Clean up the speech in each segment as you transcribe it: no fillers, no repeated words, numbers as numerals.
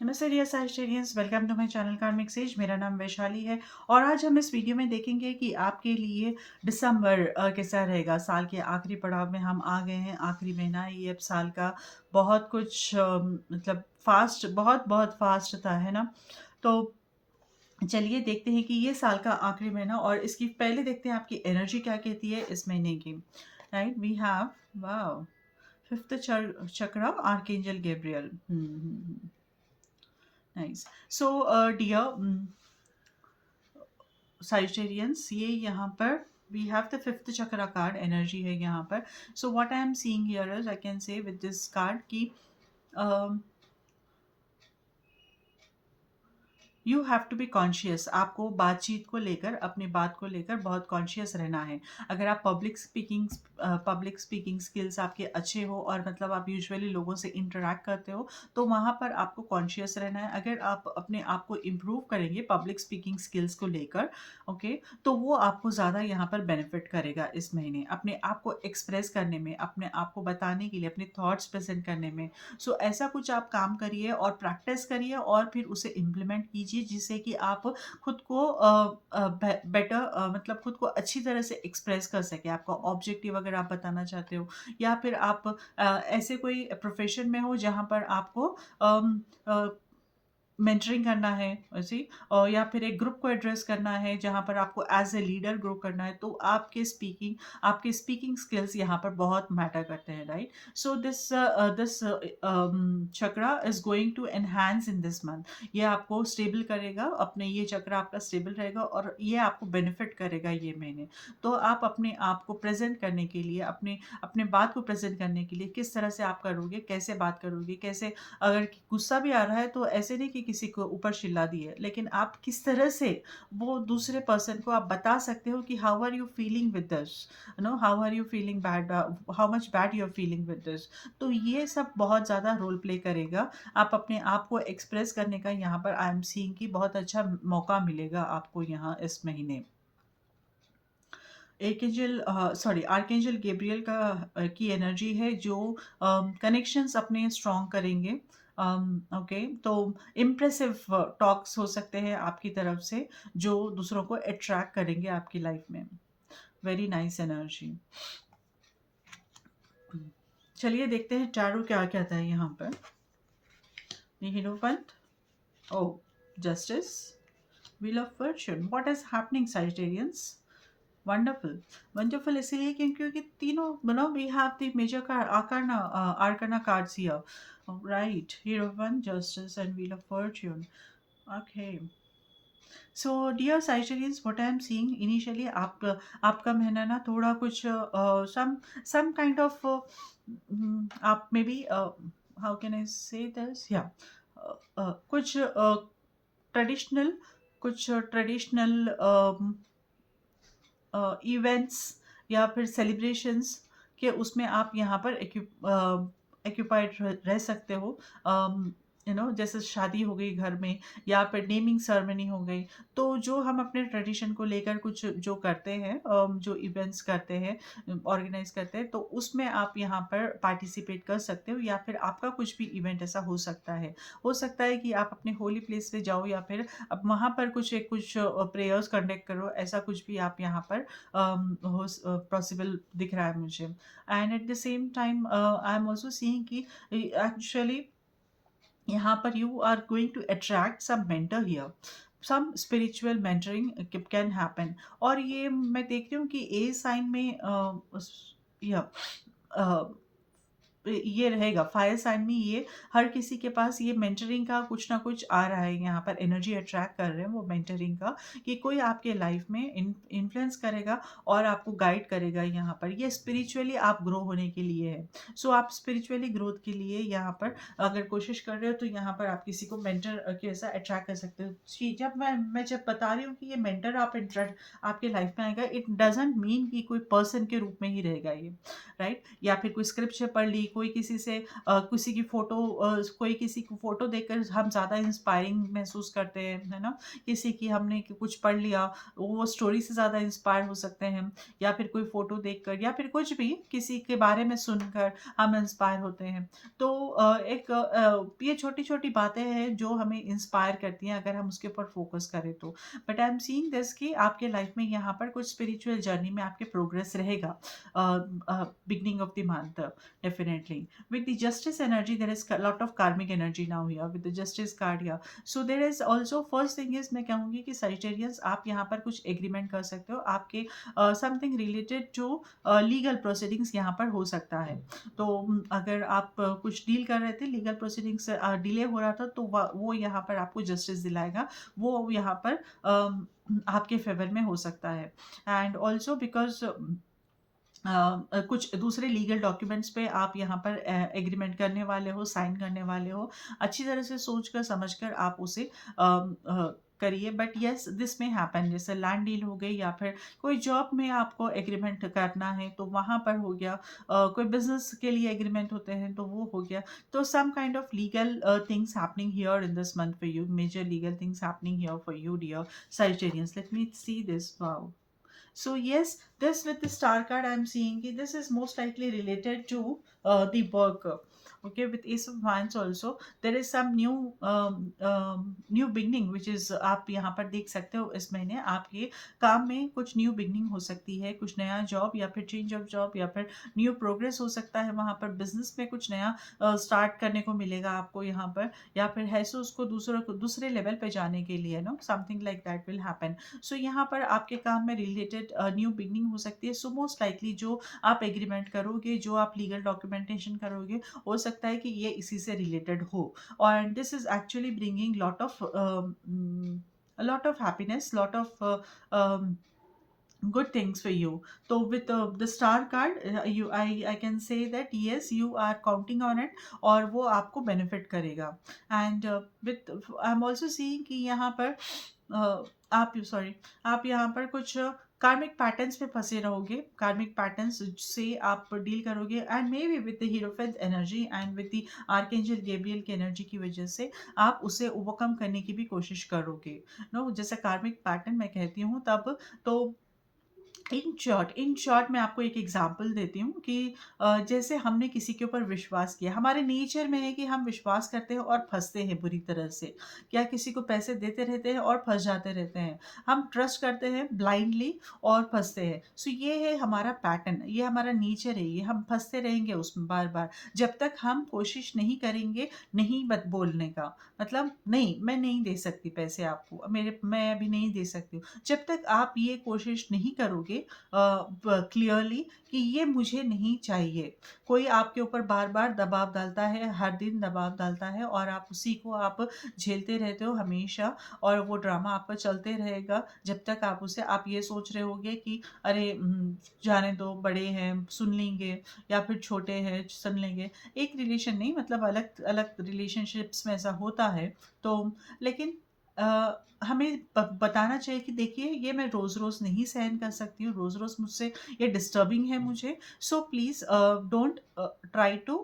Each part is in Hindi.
नमस्ते dear Sagittarians, welcome to my channel karmic sage. मेरा नाम वैशाली है और आज हम इस वीडियो में देखेंगे कि आपके लिए दिसंबर कैसा रहेगा। साल के आखिरी पड़ाव में हम आ गए हैं। आखिरी महीना है ये अब साल का। बहुत कुछ मतलब फास्ट, बहुत बहुत फास्ट था, है ना। तो चलिए देखते हैं कि ये साल का आखिरी महीना, और इसकी पहले देखते हैं आपकी एनर्जी क्या कहती है इस महीने की। Right, we have wow fifth chakra, archangel Gabriel. Nice. So dear Sagittarians, ये यहाँ पर we have the fifth chakra card energy है यहाँ पर। So what I am seeing here is, I can say with this card की you have to be conscious. आपको बातचीत को लेकर, अपनी बात को लेकर बहुत कॉन्शियस रहना है। अगर आप पब्लिक स्पीकिंग स्किल्स आपके अच्छे हो और मतलब आप यूजुअली लोगों से इंटरेक्ट करते हो, तो वहाँ पर आपको कॉन्शियस रहना है। अगर आप अपने आप को इम्प्रूव करेंगे पब्लिक स्पीकिंग स्किल्स को लेकर, ओके, तो वो आपको ज़्यादा यहाँ पर बेनिफिट करेगा इस महीने, अपने आप को एक्सप्रेस करने में, अपने आप को बताने के लिए, अपने थॉट्स प्रेजेंट करने में। सो ऐसा कुछ आप काम करिए और प्रैक्टिस करिए और फिर उसे इम्प्लीमेंट कीजिए, जिससे कि आप खुद को बेटर, मतलब खुद को अच्छी तरह से एक्सप्रेस कर सके। आपका ऑब्जेक्टिव अगर आप बताना चाहते हो, या फिर आप ऐसे कोई प्रोफेशन में हो जहाँ पर आपको मेंटरिंग करना है ऐसी, और या फिर एक ग्रुप को एड्रेस करना है जहाँ पर आपको एज ए लीडर ग्रो करना है, तो आपके स्पीकिंग स्किल्स यहाँ पर बहुत मैटर करते हैं। Right, so this chakra is going to enhance in this month. ये आपको स्टेबल करेगा, अपने ये चक्र आपका स्टेबल रहेगा और ये आपको बेनिफिट करेगा ये महीने। तो आप अपने आप को प्रेजेंट करने के लिए, अपने अपने बात को प्रेजेंट करने के लिए किस तरह से आप करोगे, कैसे बात करोगे, कैसे, अगर गुस्सा भी आ रहा है तो ऐसे नहीं कि किसी को ऊपर चिल्ला दिए, लेकिन आप किस तरह से वो दूसरे पर्सन को आप बता सकते हो कि how are you feeling with this, no, how are you feeling bad, how much bad you are feeling with this. तो ये सब बहुत ज़्यादा रोल प्ले करेगा। आप अपने आप को एक्सप्रेस करने का यहाँ पर आई एम सीइंग कि बहुत अच्छा मौका मिलेगा आपको यहाँ इस महीने। एर्केंजल सॉरी आर्कएंजल गैब्रियल का की एनर्जी है, जो कनेक्शंस अपने स्ट्रॉन्ग करेंगे। ओके, तो इम्प्रेसिव टॉक्स हो सकते हैं आपकी तरफ से, जो दूसरों को अट्रैक्ट करेंगे आपकी लाइफ में। Very nice energy. चलिए देखते हैं टैरो क्या कहता है यहाँ पर। Hierophant, oh, justice, wheel of fortune. What is happening Sagittarians? Wonderful, wonderful इसीलिए क्योंकि तीनों, we have the major card, arcana cards here. Right, hero one, justice and wheel of fortune. Okay, so dear Sagittarians, what I am seeing initially, आप आपका महीना ना थोड़ा कुछ सम काइंड ऑफ, आप may be, how can I से दिस, या कुछ ट्रेडिशनल, कुछ ट्रेडिशनल इवेंट्स या फिर सेलिब्रेशंस के उसमें आप यहाँ पर एक्यूपाइड रह सकते हो। जैसे शादी हो गई घर में, या फिर नेमिंग सेरेमनी हो गई। तो जो हम अपने ट्रेडिशन को लेकर कुछ जो करते हैं, जो इवेंट्स करते हैं, ऑर्गेनाइज करते हैं, तो उसमें आप यहाँ पर पार्टिसिपेट कर सकते हो, या फिर आपका कुछ भी इवेंट ऐसा हो सकता है। हो सकता है कि आप अपने होली प्लेस पे जाओ, या फिर अब वहाँ पर कुछ प्रेयर्स कंडक्ट करो, ऐसा कुछ भी आप यहाँ पर पॉसिबल दिख रहा है मुझे। And at the same time I am also seeing कि एक्चुअली यहाँ पर you are going to attract some mentor here, some spiritual mentoring can happen. और ये मैं देख रही हूँ कि ए साइन में या ये रहेगा, फायर साइन में ये हर किसी के पास ये मेंटरिंग का कुछ ना कुछ आ रहा है। यहाँ पर एनर्जी अट्रैक्ट कर रहे हैं वो मेंटरिंग का, कि कोई आपके लाइफ में इन्फ्लुएंस करेगा और आपको गाइड करेगा। यहाँ पर ये स्पिरिचुअली आप ग्रो होने के लिए है। सो आप स्पिरिचुअली ग्रोथ के लिए यहाँ पर अगर कोशिश कर रहे हो, तो यहाँ पर आप किसी को मेंटर के ऐसा अट्रैक्ट कर सकते हो। जब मैं जब बता रही हूँ कि ये मेंटर आपके लाइफ में आएगा, इट डजेंट मीन कि कोई पर्सन के रूप में ही रहेगा ये। राइट, या फिर कोई स्क्रिप्चर पढ़ ली, कोई किसी से किसी की फ़ोटो कोई किसी की फ़ोटो देखकर हम ज़्यादा इंस्पायरिंग महसूस करते हैं, है ना? किसी की हमने कुछ पढ़ लिया, वो स्टोरी से ज़्यादा इंस्पायर हो सकते हैं, या फिर कोई फ़ोटो देखकर या फिर कुछ भी किसी के बारे में सुनकर हम इंस्पायर होते हैं। तो ये छोटी-छोटी बातें हैं जो हमें इंस्पायर करती हैं अगर हम उसके ऊपर फ़ोकस करें तो। But I am seeing this कि आपके लाइफ़ में यहाँ पर कुछ स्पिरिचुअल जर्नी में आपके प्रोग्रेस रहेगा beginning of the month definitely. With the justice energy, there is a lot of karmic energy now here with the justice card here. So there is also first thing is मैं कहूँगी कि Sagittarius आप यहाँ पर कुछ एग्रीमेंट कर सकते हो आपके something related to legal proceedings यहाँ पर हो सकता है। तो अगर आप कुछ डील कर रहे थे लीगल प्रोसीडिंग्स डिले हो रहा था तो वो यहाँ पर आपको जस्टिस दिलाएगा। वो यहाँ पर आपके फेवर में हो सकता है। एंड ऑल्सो बिकॉज़ कुछ दूसरे लीगल डॉक्यूमेंट्स पे आप यहाँ पर एग्रीमेंट करने वाले हो, साइन करने वाले हो। अच्छी तरह से सोच-कर समझकर आप उसे करिए but yes this may happen जैसे लैंड डील हो गई या फिर कोई जॉब में आपको एग्रीमेंट करना है तो वहाँ पर हो गया। कोई बिज़नेस के लिए एग्रीमेंट होते हैं तो वो हो गया। तो some kind of legal things happening here in this month for you, major legal things happening here for you dear Sagittarians. Let me see this. Wow. So yes, this with the star card I'm seeing कि this is most likely related to the work. Okay, with Ace of Wands also there is some new beginning which is आप यहाँ पर देख सकते हो इस महीने आपके काम में कुछ न्यू बिगनिंग हो सकती है, कुछ नया जॉब या फिर चेंज ऑफ जॉब या फिर न्यू प्रोग्रेस हो सकता है वहाँ पर बिजनेस में कुछ नया स्टार्ट करने को मिलेगा आपको यहाँ पर या फिर है सो उसको दूसरे लेवल पे जाने के लिए no something like that will happen. So यहाँ पर आपके काम में रिलेटेड न्यू बिगनिंग हो सकती है। सो मोस्ट लाइकली जो आप एग्रीमेंट करोगे, जो आप लीगल डॉक्यूमेंटेशन करोगे, हो सकता है कि ये इसी से रिलेटेड हो। और this is actually bringing lot of happiness, lot of good things for you. So with the star card I can say that yes you are counting on it और वो आपको benefit करेगा। And with I'm also seeing कि यहाँ पर आप यहाँ पर कुछ कार्मिक पैटर्न्स में फंसे रहोगे, कार्मिक पैटर्न्स से आप डील करोगे and maybe with the hierophant energy and with the archangel Gabriel की एनर्जी की वजह से आप उसे ओवरकम करने की भी कोशिश करोगे। नो जैसे कार्मिक पैटर्न मैं कहती हूँ तब तो इन शॉर्ट मैं आपको एक एग्जांपल देती हूँ कि जैसे हमने किसी के ऊपर विश्वास किया, हमारे नेचर में है कि हम विश्वास करते हैं और फँसते हैं बुरी तरह से। क्या किसी को पैसे देते रहते हैं और फँस जाते रहते हैं। हम ट्रस्ट करते हैं ब्लाइंडली और फँसते हैं। सो ये है हमारा पैटर्न, ये हमारा नेचर है, ये हम फँसते रहेंगे उसमें बार-बार। जब तक हम कोशिश नहीं करेंगे नहीं मत बोलने का, मतलब नहीं मैं नहीं दे सकती पैसे आपको, मैं अभी नहीं दे सकती हूँ। जब तक आप ये कोशिश नहीं करोगे क्लियरली कि ये मुझे नहीं चाहिए, कोई आपके ऊपर बार बार दबाव डालता है, हर दिन दबाव डालता है और आप उसी को आप झेलते रहते हो हमेशा और वो ड्रामा आपका चलते रहेगा जब तक आप उसे आप ये सोच रहे होगे कि अरे जाने दो, बड़े हैं सुन लेंगे या फिर छोटे हैं सुन लेंगे। एक रिलेशन नहीं, मतलब अलग अलग रिलेशनशिप्स में ऐसा होता है। तो लेकिन हमें बताना चाहिए कि देखिए ये मैं रोज़-रोज़ नहीं सहन कर सकती हूँ, रोज़-रोज़ मुझसे ये डिस्टर्बिंग है मुझे। So please don't try to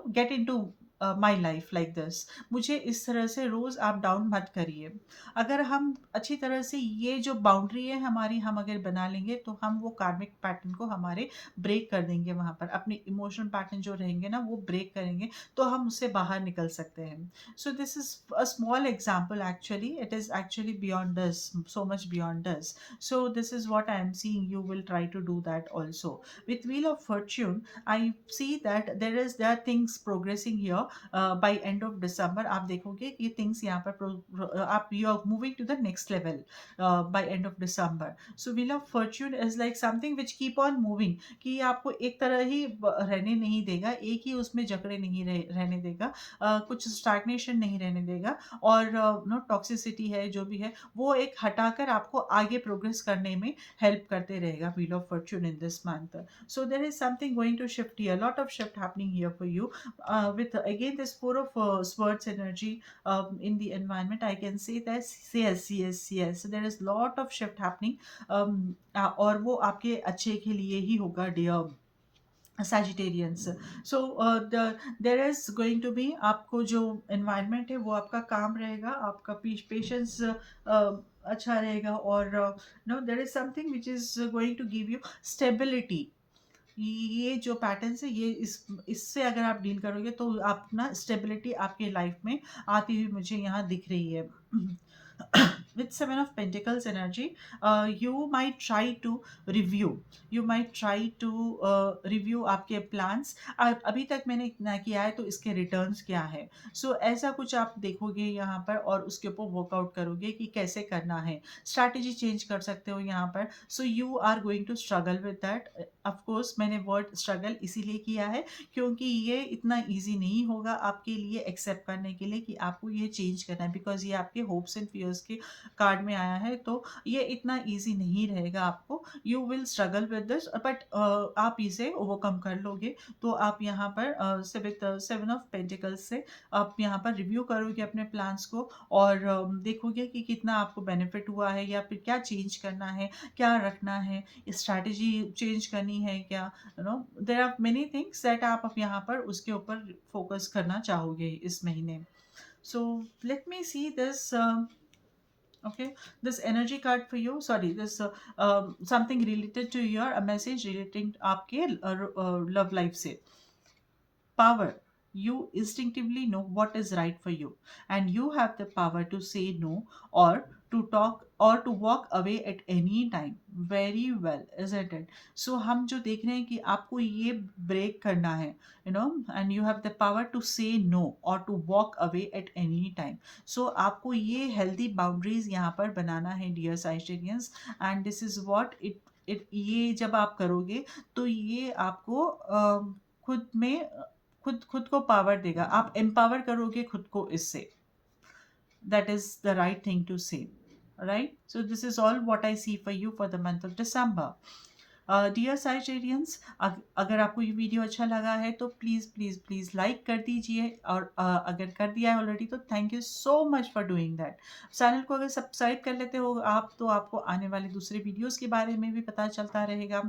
get into my life like this. मुझे इस तरह से रोज़ आप डाउन मत करिए। अगर हम अच्छी तरह से ये जो बाउंड्री है हमारी हम अगर बना लेंगे तो हम वो कार्मिक पैटर्न को हमारे ब्रेक कर देंगे वहाँ पर। अपने इमोशनल पैटर्न जो रहेंगे ना वो ब्रेक करेंगे तो हम उससे बाहर निकल सकते हैं। So this is a small example actually. It is actually beyond us, so much beyond us. So this is what I am seeing. You will try to do that also. With Wheel of Fortune, I see that there are things progressing here. By end of December, आप देखोगे कि things यहाँ पर आप you are moving to the next level by end of December. So Wheel of Fortune is like something which keep on moving. कि आपको एक तरह ही रहने नहीं देगा, एक ही उसमें जकड़े नहीं रहने देगा। कुछ स्टैग्नेशन नहीं रहने देगा और नो टॉक्सिसिटी है जो भी है वो एक हटाकर आपको आगे प्रोग्रेस करने में हेल्प करते रहेगा wheel of fortune in this month. So there is something going to shift here, lot of shift happening here for you with again this four of swords energy in the environment. I can say that yes there is lot of shift happening और वो आपके अच्छे के लिए ही होगा dear. Sagittarians. So there is going to be, आपको जो एनवायरनमेंट है वो आपका काम रहेगा, आपका पेशेंस अच्छा रहेगा, और no there is something which is going to give you stability. ये जो पैटर्न्स है, ये इससे अगर आप डील करोगे तो आप ना स्टेबिलिटी आपके लाइफ में आती हुई मुझे यहाँ दिख रही है। With Seven of Pentacles energy, you might try to review. You might try to review आपके plans. अभी तक मैंने इतना किया है तो इसके रिटर्न्स क्या है। ऐसा कुछ आप देखोगे यहाँ पर और उसके ऊपर वर्कआउट करोगे कि कैसे करना है। स्ट्रैटेजी चेंज कर सकते हो यहाँ पर। You are going to struggle with that. Of course मैंने वर्ड स्ट्रगल इसीलिए किया है क्योंकि ये इतना ईजी नहीं होगा आपके लिए एक्सेप्ट करने के लिए कि आपको ये चेंज करना है, बिकॉज ये आपके होप्स एंड फियर्स के कार्ड में आया है। तो ये इतना ईजी नहीं रहेगा आपको। You will struggle with this, but आप इसे ओवरकम कर लोगे। तो आप यहाँ पर सेवन ऑफ पेंटिकल्स से आप यहाँ पर रिव्यू करोगे अपने प्लान्स को, और देखोगे कि कितना आपको बेनिफिट हुआ है, या फिर क्या चेंज करना है, क्या रखना है, स्ट्रैटेजी चेंज करनी है क्या। There are many things that आप अब यहाँ पर उसके ऊपर फोकस करना चाहोगे इस महीने। So let me see this. Okay, this energy card for you, sorry, this something related to your, a message relating आपके love life से। Power. You instinctively know what is right for you, and you have the power to say no, or to talk, or to walk away at any time. Very well, isn't it? हम जो देख रहे हैं कि आपको ये ब्रेक करना है, and you have the power to say no or to walk away at any time. आपको ये healthy boundaries यहाँ पर बनाना है, dear Sagittarians, and this is what ये जब आप करोगे तो ये आपको खुद में खुद खुद को पावर देगा, आप एम्पावर करोगे खुद को इससे। That is the right thing to say, right. This is all what I see for you for the month of December. Dear Sagittarians, अगर आपको ये वीडियो अच्छा लगा है तो प्लीज़ प्लीज़ प्लीज़ लाइक कर दीजिए, और अगर कर दिया है ऑलरेडी तो thank you so much for doing that. Channel को अगर सब्सक्राइब कर लेते हो आप तो आपको आने वाले दूसरे वीडियोस के बारे में भी पता चलता रहेगा,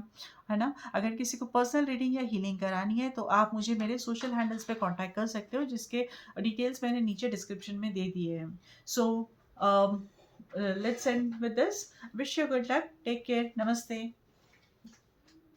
है ना। अगर किसी को पर्सनल रीडिंग या हीलिंग करानी है तो आप मुझे मेरे सोशल हैंडल्स पे कांटेक्ट कर सकते हो, जिसके डिटेल्स मैंने नीचे डिस्क्रिप्शन में दे दिए हैं। So let's end with this. Wish you good luck, take care, नमस्ते।